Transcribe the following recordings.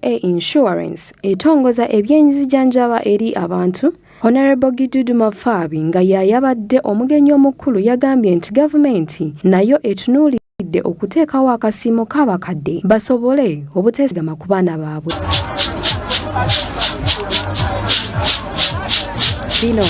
Insurance etongoza ebyenzijanjaba eri abantu. Honorable Gidudu Mafabi nga yayabadde omugenyi omukulu yagambye nti gavumenti nayo etunuulidde okuteekawo akasiimo k'abakadde basobole obuteesigama ku baana baabwe. Bino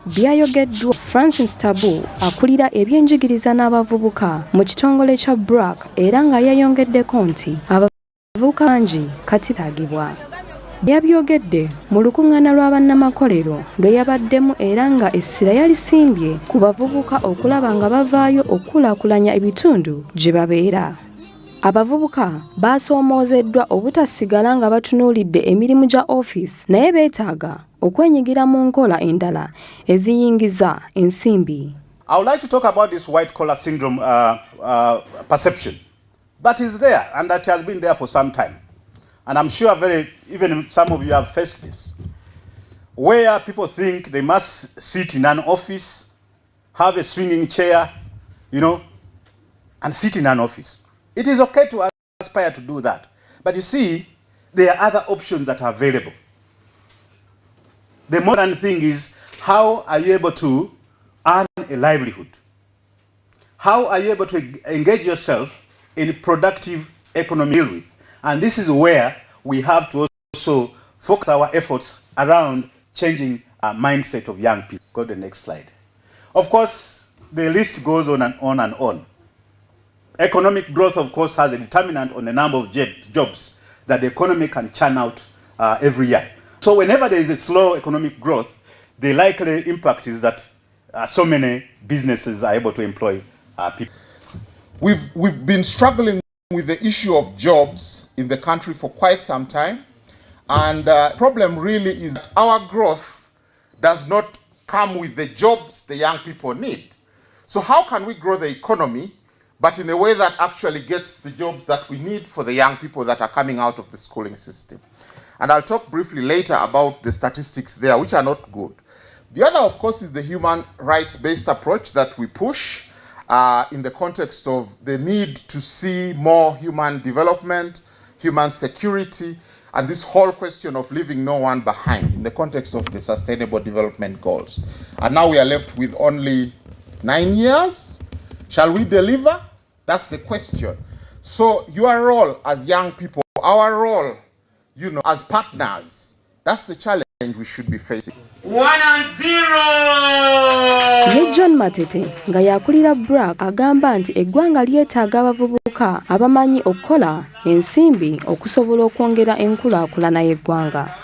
byayogeddwa Francis Tabu akulira ebyenjigiriza n'abavubuka mu kitongole kya BRAC era nga yayongeddeko nti abavubuka bangi kati taagibwa. Yabyogedde mu lukuŋŋaana lwa bannamakolero lwe yabaddemu era nga essira yalisimbye ku bavubuka okulaba nga bavaayo okukulaakulanya ebitundu gye babeera. Abavubuka baasoomozeddwa obutasigala nga batunuulidde emirimu gya ofiisi naye beetaaga okwenyigira mu nkola endala eziyingiza ensimbi. I would like to talk about this white collar syndrome perception that is there and that has been there for some time. And I'm sure even some of you have faced this, where people think they must sit in an office, have a swinging chair, and sit in an office. It is okay to aspire to do that. But you see, there are other options that are available. The modern thing is, how are you able to earn a livelihood? How are you able to engage yourself in productive economy with? And this is where we have to also focus our efforts around changing our mindset of young people. Go to the next slide. Of course, the list goes on and on and on. Economic growth, of course, has a determinant on the number of jobs that the economy can churn out every year. So whenever there is a slow economic growth, the likely impact is that so many businesses are able to employ people. We've been struggling with the issue of jobs in the country for quite some time, and the problem really is that our growth does not come with the jobs the young people need. So how can we grow the economy but in a way that actually gets the jobs that we need for the young people that are coming out of the schooling system? And I'll talk briefly later about the statistics there, which are not good. The other, of course, is the human rights-based approach that we push in the context of the need to see more human development, human security, and this whole question of leaving no one behind in the context of the Sustainable Development Goals. And now we are left with only 9 years. Shall we deliver? That's the question. So your role as young people, our role, as partners, that's the challenge we should be facing. 1-0! Ye John Matete nga yakulira BRAC agamba nti eggwanga lyetaaga abavubuka abamanyi okukola ensimbi okusobola okwongera enkulaakulana y'eggwanga.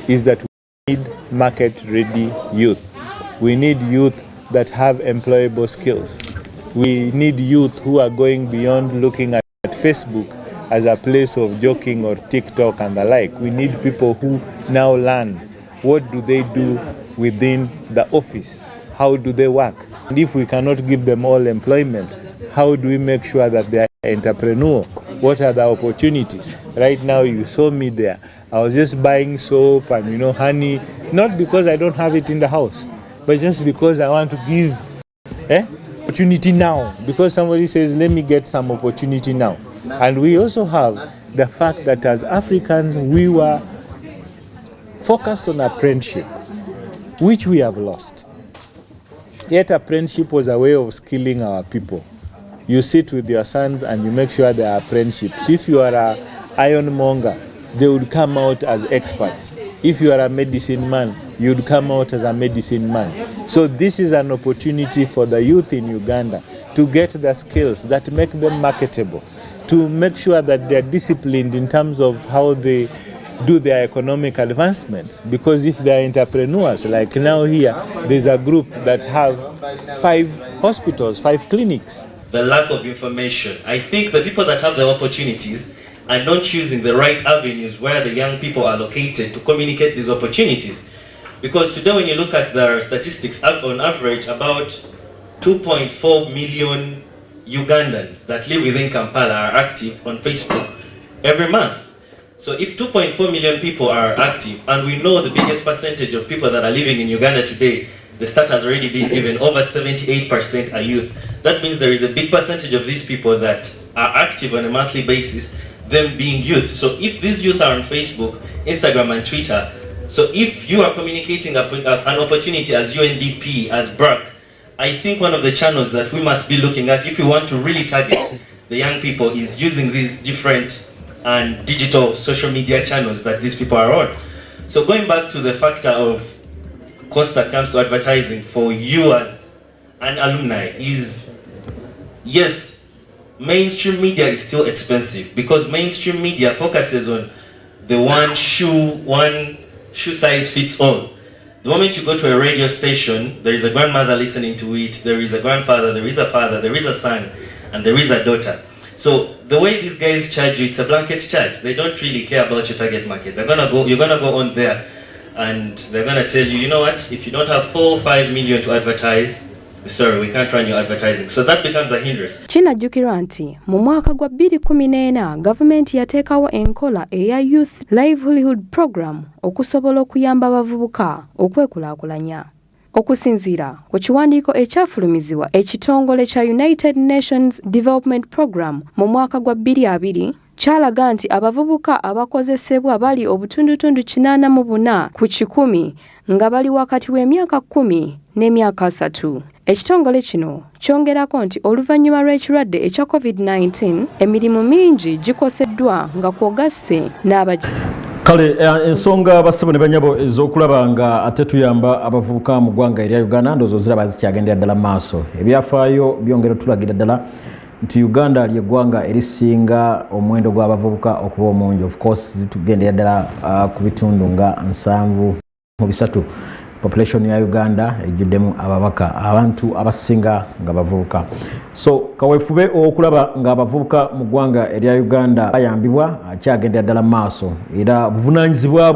Is that we need market-ready youth. We need youth that have employable skills. We need youth who are going beyond looking at Facebook as a place of joking or TikTok and the like. We need people who now learn what do they do within the office, how do they work. And if we cannot give them all employment, how do we make sure that they are entrepreneur? What are the opportunities? Right now you saw me there. I was just buying soap and honey, not because I don't have it in the house, but just because I want to give opportunity now, because somebody says, let me get some opportunity now. And we also have the fact that as Africans, we were focused on apprenticeship, which we have lost. Yet apprenticeship was a way of skilling our people. You sit with your sons and you make sure they are apprenticeships. If you are an ironmonger, they would come out as experts. If you are a medicine man, you would come out as a medicine man. So this is an opportunity for the youth in Uganda to get the skills that make them marketable, to make sure that they are disciplined in terms of how they do their economic advancements. Because if they are entrepreneurs, like now here, there's a group that have 5 hospitals, 5 clinics. The lack of information. I think the people that have the opportunities are not choosing the right avenues where the young people are located to communicate these opportunities. Because today when you look at the statistics, on average about 2.4 million Ugandans that live within Kampala are active on Facebook every month. So if 2.4 million people are active, and we know the biggest percentage of people that are living in Uganda today, the stat has already been given, over 78% are youth. That means there is a big percentage of these people that are active on a monthly basis them being youth. So if these youth are on Facebook, Instagram and Twitter, so if you are communicating an opportunity as UNDP, as BRAC, I think one of the channels that we must be looking at if we want to really target the young people is using these different and digital social media channels that these people are on. So going back to the factor of cost that comes to advertising for you as an alumni is, yes, mainstream media is still expensive because mainstream media focuses on the one shoe size fits all. The moment you go to a radio station, there is a grandmother listening to it, there is a grandfather, there is a father, there is a son, and there is a daughter. So the way these guys charge you, it's a blanket charge. They don't really care about your target market. You're gonna go on there and they're gonna tell you, you know what, if you don't have 4 or 5 million to advertise, sorry, we can't run your advertising. So that becomes a hindrance. Kinajjukirwa nti mu mwaka gwa 2014 gavumenti yateekawo enkola eya Youth Livelihood Program okusobola okuyamba abavubuka okwekulaakulanya. Okusinziira ku kiwandiiko ekyafulumizibwa ekitongole kya United Nations Development Program mu mwaka gwa 2020 kyalaga nti abavubuka abakozesebwa bali obutundutundu 84 ku 100 nga bali wakati w'emyaka 10 n'emyaka 3. Ekitongole kino kyongerako nti oluvannyuma lw'ekirwadde ekya COVID-19 emirimu mingi gikoseddwa nga kwogasse n'abaja. Kale ensonga bassebo ne banyabo ez'okulaba nga ate tuyamba abavubuka mu ggwanga erya Uganda ndowooza ziraba zikyagendera ddala maaso. Ebyafaayo byongera tulagira ddala nti Uganda ly'eggwanga erisinga omuwendo gw'abavubuka okuba omungi. Of course zitugendera ddala ku bitundu nga 7 population ya Uganda ejjuddemu ababaka abantu abasinga nga bavubuka. So kaweefube okulaba nga abavubuka mu ggwanga erya Uganda bayambibwa akyagendera ddala maaso era buvunaanyizibwa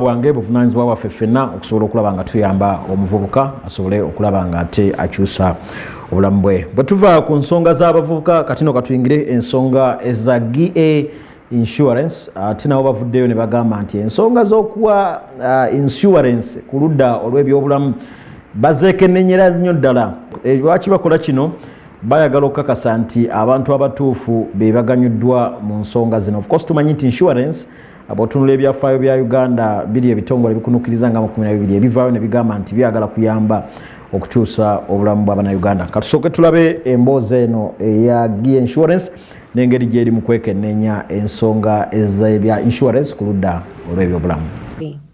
bwange buvunaanyizibwa bwaffe ffenna okusobola okulaba nga tuyamba omuvubuka asobole okulaba nga ate akyusa obulamu bwe. Bwe tuva ku nsonga z'abavubuka katino katuyingire ensonga eza GA insurance ate nabo bavuddeyo ne bagamba nti ensonga z'okuwa insurance ku ludda olw'ebyobulamu bazeekennenyera nnyo ddala. Lwaki bakola kino? Bayagala okukakasa nti abantu abatuufu be baganyuddwa mu nsonga zino. Of course tumanyi nti insurance abotunula ebyafaayo bya Uganda biri ebitongole bikunukiriza nga 12 ebivaayo ne bigamba nti byagala kuyamba okukyusa obulamu bw'Abannayuganda. Katusooke tulabe emboozi eno eya GA insurance n'engeri gyeri mu kwekennenya ensonga ez'ebya insurance ku ludda olw'ebyobulamu.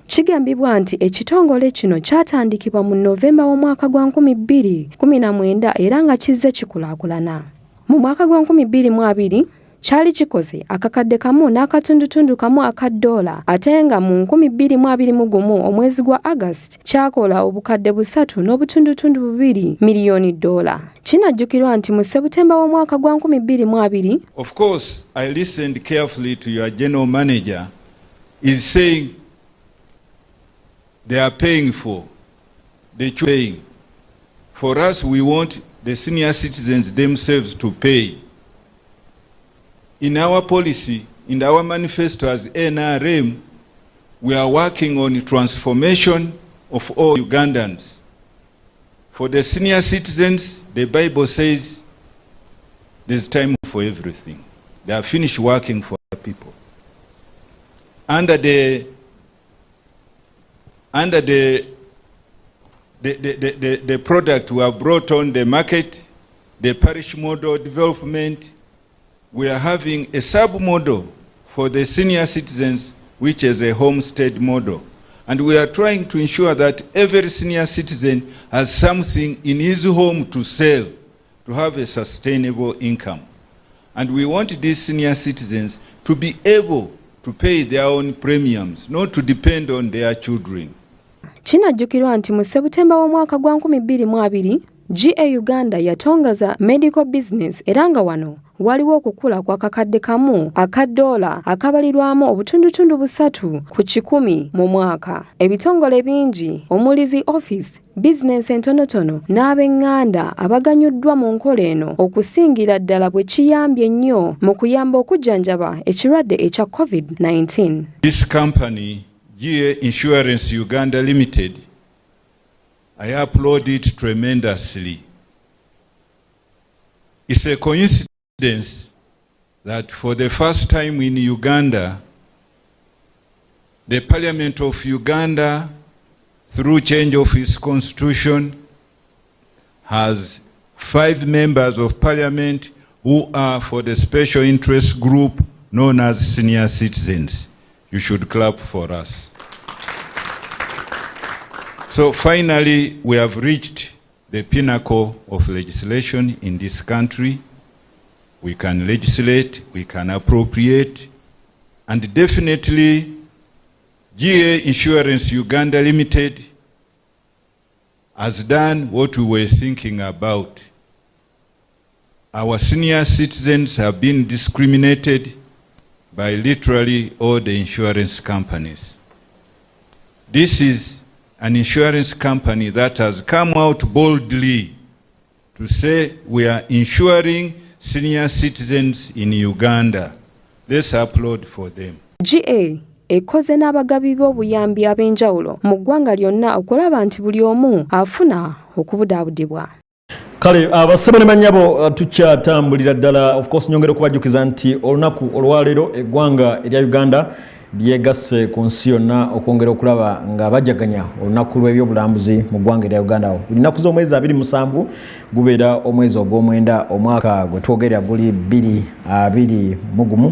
Kigambibwa nti ekitongole kino kyatandikibwa mu Novemba w'omwaka gwa 2019 era nga kizze kikulaakulana. Mu mwaka gwa 2020 kyali kikoze akakadde kamu n'akatundutundu kamu aka $, ate nga mu 2021 omwezi gwa August kyakola obukadde 3.2 miliyoni $. Kinajjukirwa nti mu September w'omwaka gwa 2020. Of course, I listened carefully to your general manager is saying they are paying for the paying. For us, we want the senior citizens themselves to pay. In our policy, in our manifesto as NRM, we are working on transformation of all Ugandans. For the senior citizens, the Bible says there's time for everything. They are finished working for the people. Under the product we have brought on the market, the parish model development, we are having a sub-model for the senior citizens, which is a homestead model. And we are trying to ensure that every senior citizen has something in his home to sell, to have a sustainable income. And we want these senior citizens to be able to pay their own premiums, not to depend on their children. Kinajjukirwa nti mu September w'omwaka gwa 2020 GA Uganda yatongaza medical business era nga wano waliwo okukula kwa kakadde kamu aka $, akabalirwamu obutundutundu 3 ku 100 mu mwaka. Ebitongole bingi omulizi office business entonotono n'ab'eŋŋanda abaganyuddwa mu nkola eno okusingira ddala bwe kiyambye nnyo mu kuyamba okujjanjaba ekirwadde ekya COVID-19. This company, GA Insurance Uganda Limited, I applaud it tremendously. It's a coincidence that for the first time in Uganda, the Parliament of Uganda, through change of its constitution, has 5 members of Parliament who are for the special interest group known as senior citizens. You should clap for us. So finally, we have reached the pinnacle of legislation in this country. We can legislate, we can appropriate, and definitely GA Insurance Uganda Limited has done what we were thinking about. Our senior citizens have been discriminated by literally all the insurance companies. This is an insurance company that has come out boldly to say we are insuring senior citizens in Uganda. Let's applaud for them. GA ekoze n'abagabi b'obuyambi ab'enjawulo mu ggwanga lyonna okulaba nti buli omu afuna okubudaabudibwa. Kale abasebe ne banyabo tukyatambulira ddala, of course nyongera okubajjukiza nti olunaku olwaleero eggwanga erya Uganda lyegasse ku nsi yonna okwongera okulaba nga bajaganya olunaku lw'ebyobulambuzi mu ggwanga erya Uganda. Buli nnaku z'omwezi 27 gubeera omwezi ogw'omwenda omwaka gwe twogerera guli 2021.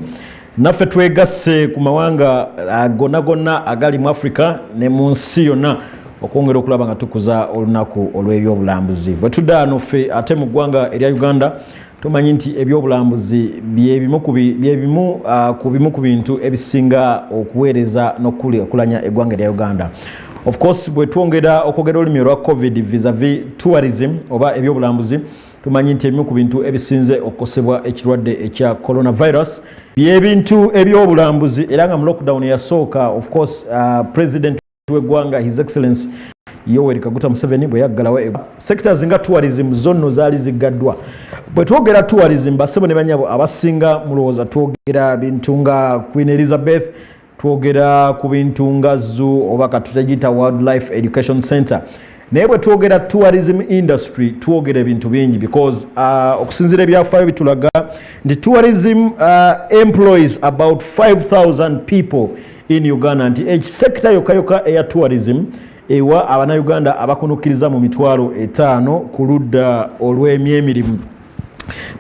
Naffe twegasse ku mawanga gonna agali mu Africa ne mu nsi yonna okwongera okulaba nga tukuza olunaku olw'ebyobulambuzi. Bwe tudda noffe ate mu ggwanga erya Uganda tumanyi nti ebyobulambuzi byebimu ku bintu ebisinga okuweereza n'okulanya eggwanga erya Uganda. Of course bwe twongera okwogera olulimi olwa COVID vis-a-vis tourism oba ebyobulambuzi, tumanyi nti ebimu ku bintu ebisinze okukosebwa ekirwadde ekya coronavirus byebintu ebyobulambuzi, era nga mu lockdown yasooka of course president w'eggwanga His Excellency Yoweri Kaguta Museveni bwe yaggalawo sectors nga tourism zonno zaali ziggaddwa. Bwe twogera tourism basebo ne banyabo abasinga mulowooza twogera bintu nga Queen Elizabeth, twogera ku bintu nga zoo oba katutagita Wildlife Education Center. Naye bwe twogera tourism industry twogera ebintu bingi because okusinziira ebyafaayo bitulaga nti tourism employs about 5,000 people in Uganda, nti sector yokayoka eya tourism ewa abannayuganda abakunukkiriza mu mitwalo 5 ku ludda olw'emyemirimu.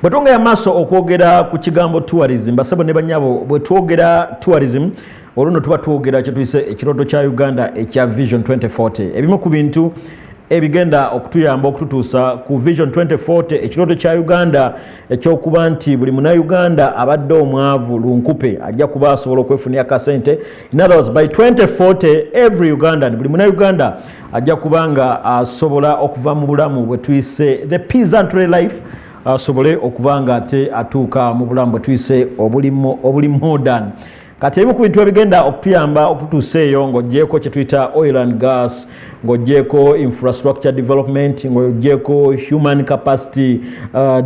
Bwe twongera maaso okwogera ku kigambo tourism, basebo ne banyabo, bwe twogera tourism oluno tuba twogera kye tuyise ekirooto kya Uganda ekya Vision 2040. Ebimu ku bintu ebigenda okutuyamba okututuusa ku Vision 2040 ekirooto kya Uganda ekyokuba nti buli munnayuganda abadde omwavu lunkupe ajja kuba asobola okwefunira kasente. In other words, by 2040 every Ugandan, buli munnayuganda ajja kuba nga asobola okuva mu bulamu bwe tuyise the peasantry life, asobole okuba nga ate atuuka mu bulamu bwe tuyise obuli modern. Kati ebimu ku bintu ebigenda okutuyamba okututuusa eyo ng'oggyeko kye tuyita oil and gas, ng'oggyeko infrastructure development, ng'oggyeko human capacity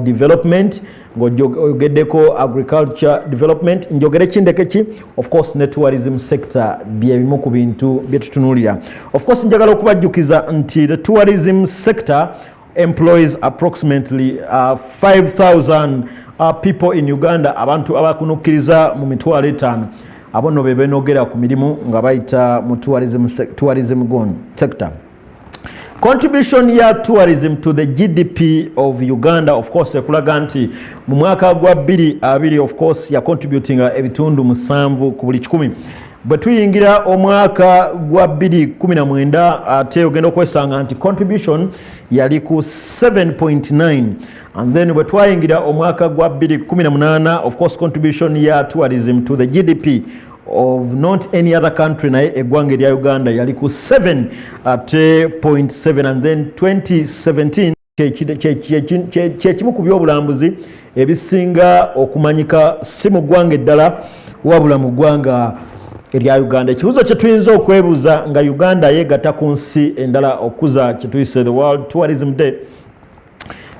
development, ng'ogeddeko agriculture development, njogere kindeke ki, of course ne tourism sector byebimu ku bintu bye tutunuulira. Of course njagala okubajjukiza nti the tourism sector employs approximately 5,000 people in Uganda, abantu abakunukkiriza mu mitwalo 5. Abo nno be beenogera ku mirimu nga bayita mu tourism sector. Contribution ya tourism to the GDP of Uganda, of course ekulaga nti mu mwaka gwa 2020 of course ya contributing ebitundu 7 ku buli 100. Bwe tuyingira omwaka gwa 2019 ate ogenda okwesanga nti contribution yali ku 7.9, and then bwe twayingira omwaka gwa 2018 of course contribution ya tourism to the GDP of not any other country naye eggwanga erya Uganda yali ku 7.7, and then 2017 kyekimu ku byobulambuzi ebisinga okumanyika si mu ggwanga eddala wabula mu ggwanga erya Uganda. Ekibuuzo kye tuyinza okwebuuza nga Uganda yeegatta ku nsi endala okuza kye tuyise the World Tourism Day